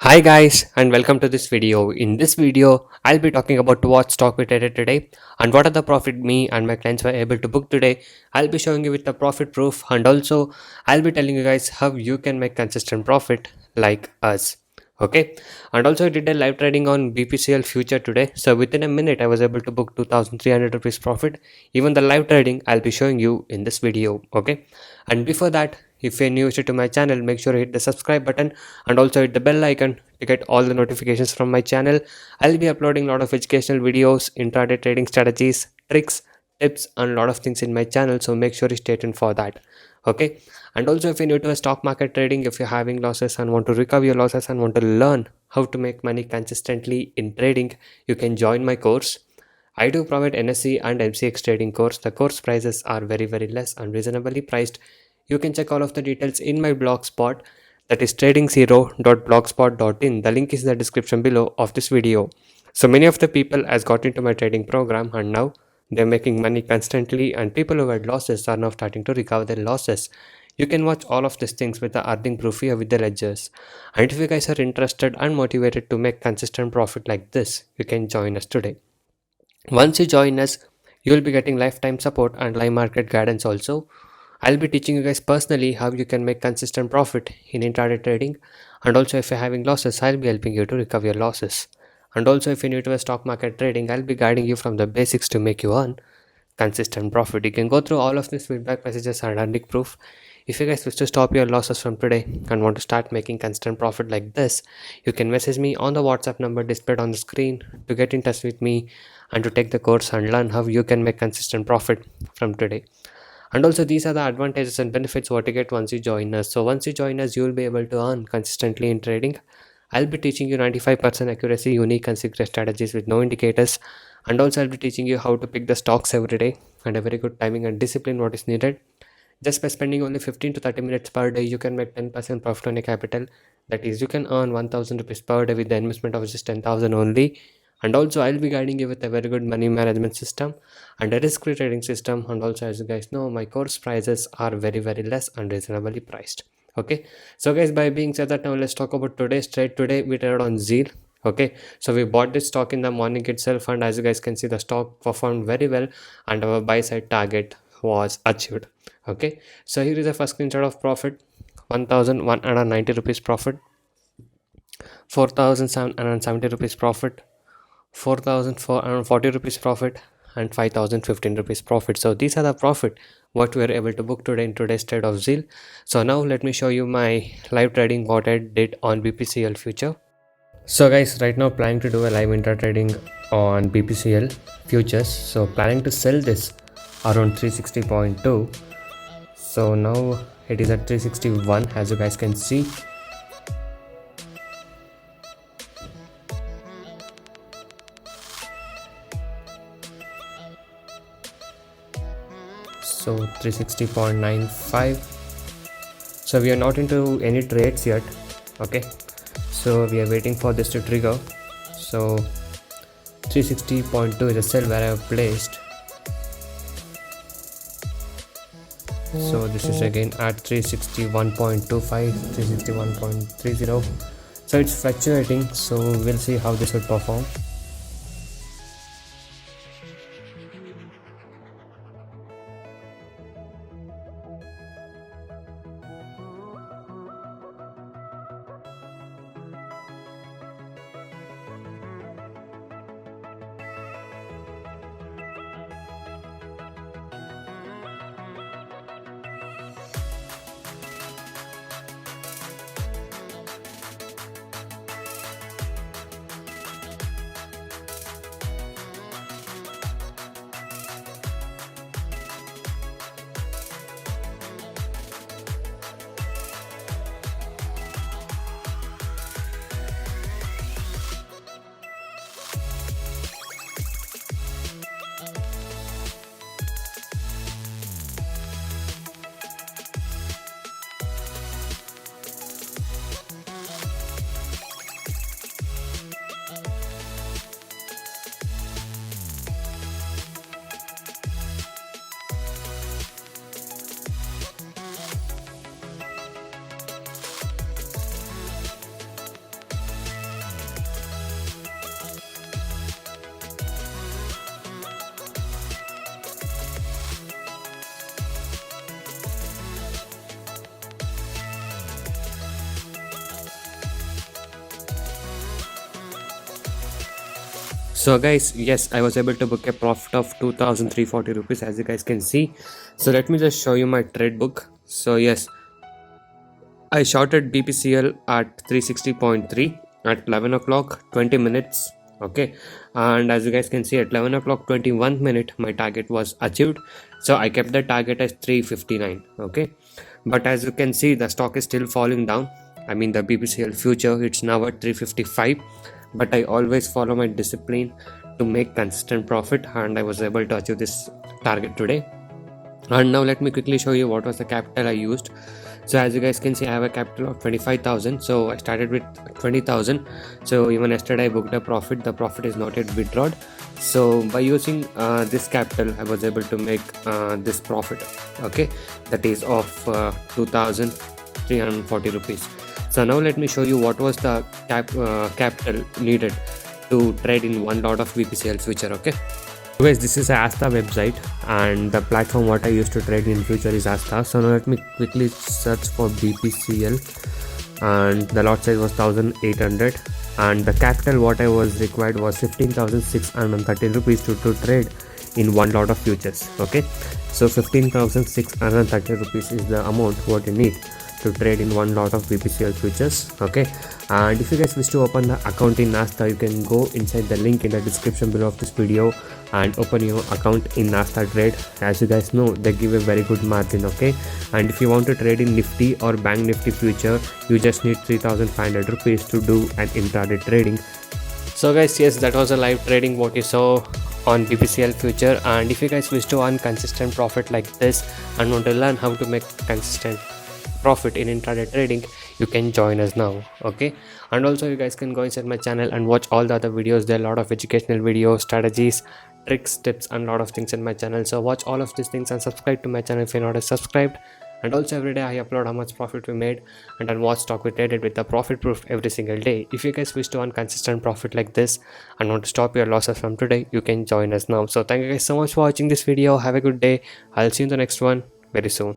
Hi guys and welcome to this video. In this video, I'll be talking about what stock we traded today and what are the profit me and my clients were able to book today. I'll be showing you with the profit proof and also I'll be telling you guys how you can make consistent profit like us. Okay, and also I did a live trading on BPCL future today. So within a minute, I was able to book 2,300 rupees profit. Even the live trading I'll be showing you in this video. Okay, and before that, if you're new to my channel, make sure to hit the subscribe button and also hit the bell icon to get all the notifications from my channel. I'll be uploading a lot of educational videos, intraday trading strategies, tricks, tips and a lot of things in my channel, so make sure you stay tuned for that. Okay, and also if you're new to a stock market trading, if you're having losses and want to recover your losses and want to learn how to make money consistently in trading, you can join my course. I do provide NSE and MCX trading course. The course prices are very less and reasonably priced. You can check all of the details in my blogspot, that is trading0.blogspot.in. The link is in the description below of this video. So many of the people has got into my trading program and now they're making money constantly, and people who had losses are now starting to recover their losses. You can watch all of these things with the earning proof here with the ledgers. And if you guys are interested and motivated to make consistent profit like this, you can join us today. Once you join us, you will be getting lifetime support and live market guidance also. I'll be teaching you guys personally how you can make consistent profit in intraday trading, and also if you're having losses, I'll be helping you to recover your losses. And also if you're new to a stock market trading, I'll be guiding you from the basics to make you earn consistent profit. You can go through all of these feedback messages and earning proof. If you guys wish to stop your losses from today and want to start making consistent profit like this, you can message me on the WhatsApp number displayed on the screen to get in touch with me and to take the course and learn how you can make consistent profit from today. And also these are the advantages and benefits what you get once you join us. So once you join us, you will be able to earn consistently in trading. I'll be teaching you 95% accuracy, unique and secret strategies with no indicators. And also I'll be teaching you how to pick the stocks every day and a very good timing and discipline what is needed. Just by spending only 15 to 30 minutes per day, you can make 10% profit on your capital. That is, you can earn 1000 rupees per day with the investment of just 10,000 only. And also, I'll be guiding you with a very good money management system and a risk free trading system. And also, as you guys know, my course prices are very less and reasonably priced. Okay, so guys, by being said that, now let's talk about today's trade. Today, we traded on Zeal. Okay, so we bought this stock in the morning itself, and as you guys can see, the stock performed very well, and our buy side target was achieved. Okay, so here is the first screenshot of profit: 1190 rupees profit, 4770 rupees profit, 4440 rupees profit, and 5015 rupees profit. So these are the profit what we are able to book today in today's trade of Zeal. So now let me show you my live trading what I did on BPCL future. So guys, right now planning to do a live intra trading on BPCL futures. So planning to sell this around 360.2. So now it is at 361 as you guys can see. So 360.95. so we are not into any trades yet. Okay, so we are waiting for this to trigger. So 360.2 is a sell where I have placed. So this is again at 361.25, 361.30. so it's fluctuating, so we'll see how this will perform. So guys, yes, I was able to book a profit of 2340 rupees, as you guys can see. So let me just show you my trade book. So yes, I shorted BPCL at 360.3 at 11 o'clock 20 minutes. Okay, and as you guys can see, at 11 o'clock 21 minute my target was achieved, so I kept the target as 359. Okay, but as you can see, the stock is still falling down. I mean, the BPCL future, it's now at 355, but I always follow my discipline to make consistent profit, and I was able to achieve this target today. And now let me quickly show you what was the capital I used. So as you guys can see, I have a capital of 25,000, so I started with 20,000. So even yesterday I booked a profit. The profit is not yet withdrawn. So by using this capital, I was able to make this profit, okay, that is of 2,340 rupees. So now let me show you what was the capital needed to trade in one lot of BPCL future. Okay, guys, this is Asta website, and the platform what I used to trade in future is Asta. So now let me quickly search for BPCL, and the lot size was 1800, and the capital what I was required was 15,613 rupees to trade in one lot of futures. Okay, so 15,630 rupees is the amount what you need to trade in one lot of BPCL futures. Okay, and if you guys wish to open the account in Asta, you can go inside the link in the description below of this video and open your account in Asta Trade. As you guys know, they give a very good margin. Okay, and if you want to trade in Nifty or Bank Nifty future, you just need 3,500 rupees to do an intraday trading. So guys, yes, that was a live trading what you saw on BPCL future. And if you guys wish to earn consistent profit like this and want to learn how to make consistent profit in intraday trading, you can join us now. Okay, and also you guys can go inside my channel and watch all the other videos. There are a lot of educational videos, strategies, tricks, tips, and a lot of things in my channel. So watch all of these things and subscribe to my channel if you're not subscribed. And also every day I upload how much profit we made and on what stock we traded with the profit proof every single day. If you guys wish to earn consistent profit like this and want to stop your losses from today, you can join us now. So thank you guys so much for watching this video. Have a good day. I'll see you in the next one very soon.